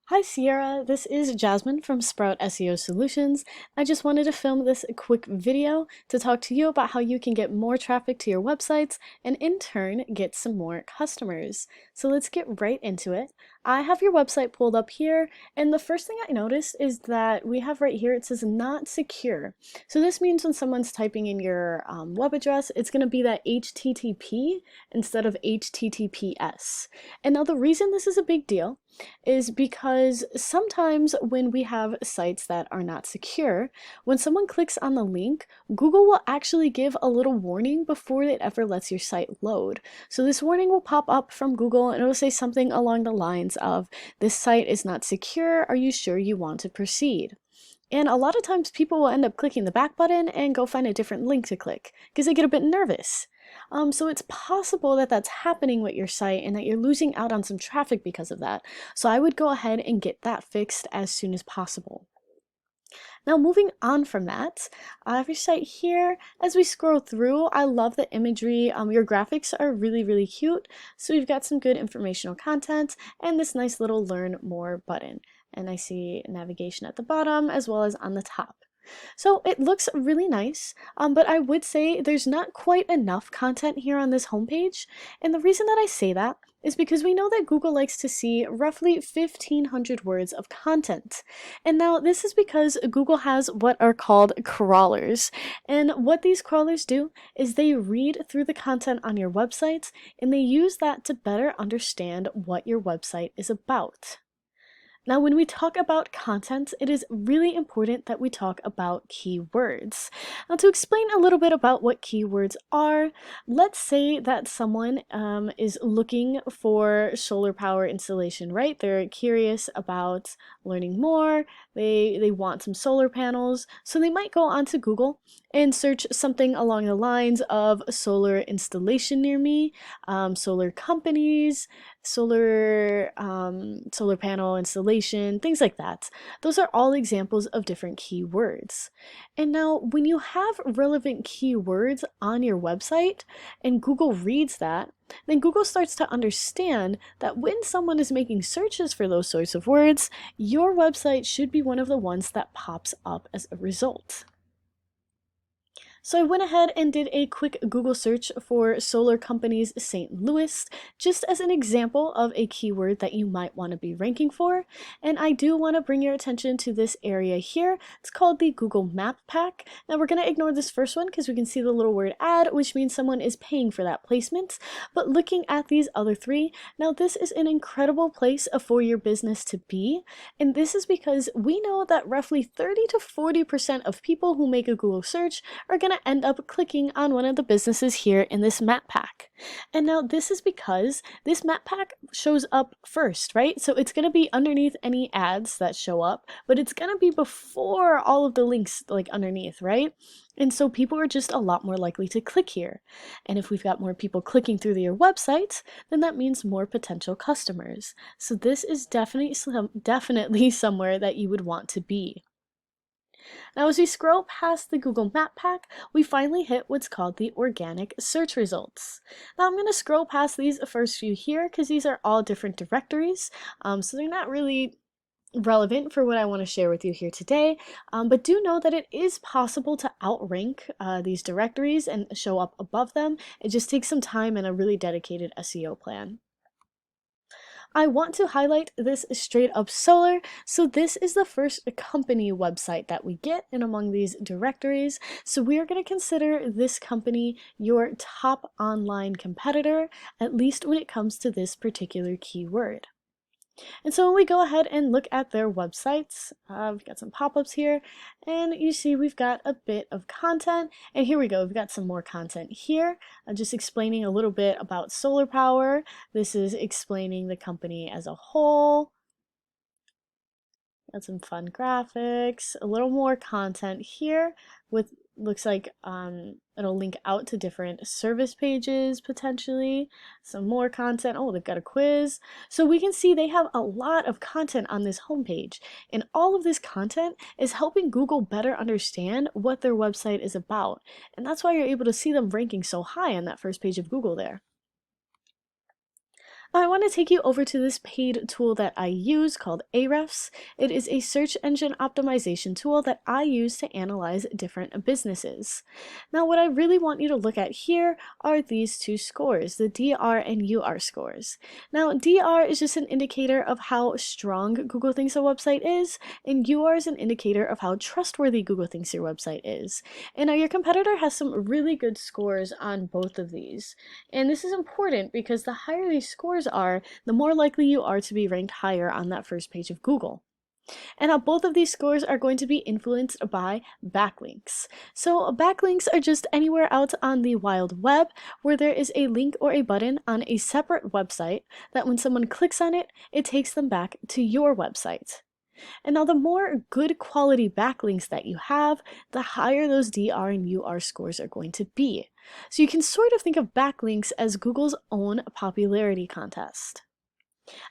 Hi Sierra, this is Jasmine from Sprout SEO Solutions. I just wanted to film this quick video to talk to you about how you can get more traffic to your websites and in turn get some more customers. So let's get right into it. I have your website pulled up here, and the first thing I noticed is that we have right here, it says not secure. So this means when someone's typing in your web address, it's going to be that HTTP instead of HTTPS. And now the reason this is a big deal is because sometimes when we have sites that are not secure, when someone clicks on the link, Google will actually give a little warning before it ever lets your site load. So this warning will pop up from Google and it will say something along the lines of, "This site is not secure. Are you sure you want to proceed?" And a lot of times people will end up clicking the back button and go find a different link to click because they get a bit nervous. So it's possible that that's happening with your site and that you're losing out on some traffic because of that. So I would go ahead and get that fixed as soon as possible. Now moving on from that, I have your site here. As we scroll through, I love the imagery. Your graphics are really cute. So we've got some good informational content and this nice little learn more button. And I see navigation at the bottom as well as on the top. So it looks really nice, but I would say there's not quite enough content here on this homepage. And the reason that I say that is because we know that Google likes to see roughly 1,500 words of content. And now this is because Google has what are called crawlers. And what these crawlers do is they read through the content on your website and they use that to better understand what your website is about. Now, when we talk about content, it is really important that we talk about keywords. Now, to explain a little bit about what keywords are, let's say that someone is looking for solar power installation, right? They're curious about learning more, they want some solar panels, so they might go onto Google and search something along the lines of solar installation near me, solar companies, solar panel installation, things like that. Those are all examples of different keywords. And now when you have relevant keywords on your website and Google reads that, then Google starts to understand that when someone is making searches for those sorts of words, your website should be one of the ones that pops up as a result. So I went ahead and did a quick Google search for solar companies St. Louis, just as an example of a keyword that you might want to be ranking for. And I do want to bring your attention to this area here. It's called the Google Map Pack. Now we're going to ignore this first one because we can see the little word ad, which means someone is paying for that placement. But looking at these other three, now this is an incredible place for your business to be. And this is because we know that roughly 30 to 40% of people who make a Google search are going to end up clicking on one of the businesses here in this map pack. And now this is because this map pack shows up first, right? So it's going to be underneath any ads that show up, but it's going to be before all of the links like underneath, right? And so people are just a lot more likely to click here. And if we've got more people clicking through your website, then that means more potential customers. So this is definitely somewhere that you would want to be. Now, as we scroll past the Google Map Pack, we finally hit what's called the organic search results. Now, I'm going to scroll past these first few here because these are all different directories, so they're not really relevant for what I want to share with you here today, but do know that it is possible to outrank these directories and show up above them. It just takes some time and a really dedicated SEO plan. I want to highlight this straight up solar. So this is the first company website that we get in among these directories. So we are going to consider this company your top online competitor, at least when it comes to this particular keyword. And so when we go ahead and look at their websites, we've got some pop-ups here, and you see we've got a bit of content, and here we go, we've got some more content here, just explaining a little bit about solar power. This is explaining the company as a whole. Got some fun graphics, a little more content here with looks like it'll link out to different service pages potentially, some more content. Oh, they've got a quiz. So we can see they have a lot of content on this homepage, and all of this content is helping Google better understand what their website is about. And that's why you're able to see them ranking so high on that first page of Google there. I want to take you over to this paid tool that I use called Ahrefs. It is a search engine optimization tool that I use to analyze different businesses. Now, what I really want you to look at here are these two scores, the DR and UR scores. Now, DR is just an indicator of how strong Google thinks a website is, and UR is an indicator of how trustworthy Google thinks your website is. And now your competitor has some really good scores on both of these. And this is important because the higher these scores are, the more likely you are to be ranked higher on that first page of Google. And now both of these scores are going to be influenced by backlinks. So backlinks are just anywhere out on the wild web where there is a link or a button on a separate website that when someone clicks on it, it takes them back to your website. And now the more good quality backlinks that you have, the higher those DR and UR scores are going to be. So you can sort of think of backlinks as Google's own popularity contest.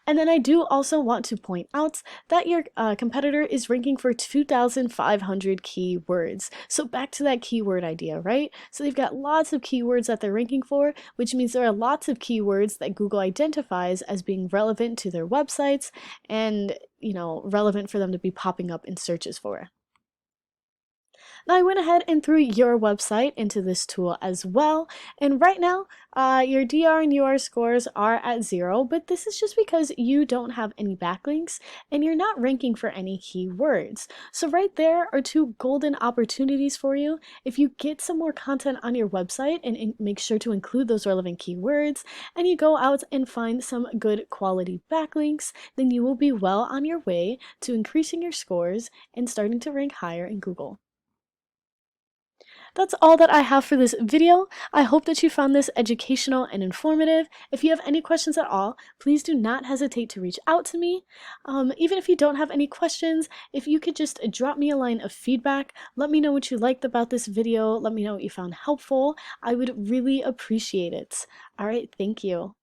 And then I do also want to point out that your competitor is ranking for 2,500 keywords. So back to that keyword idea, right? So they've got lots of keywords that they're ranking for, which means there are lots of keywords that Google identifies as being relevant to their websites and, relevant for them to be popping up in searches for. Now I went ahead and threw your website into this tool as well, and right now your DR and UR scores are at 0, but this is just because you don't have any backlinks and you're not ranking for any keywords. So right there are two golden opportunities for you. If you get some more content on your website and make sure to include those relevant keywords, and you go out and find some good quality backlinks, then you will be well on your way to increasing your scores and starting to rank higher in Google. That's all that I have for this video. I hope that you found this educational and informative. If you have any questions at all, please do not hesitate to reach out to me. Even if you don't have any questions, if you could just drop me a line of feedback, let me know what you liked about this video, let me know what you found helpful, I would really appreciate it. All right, thank you.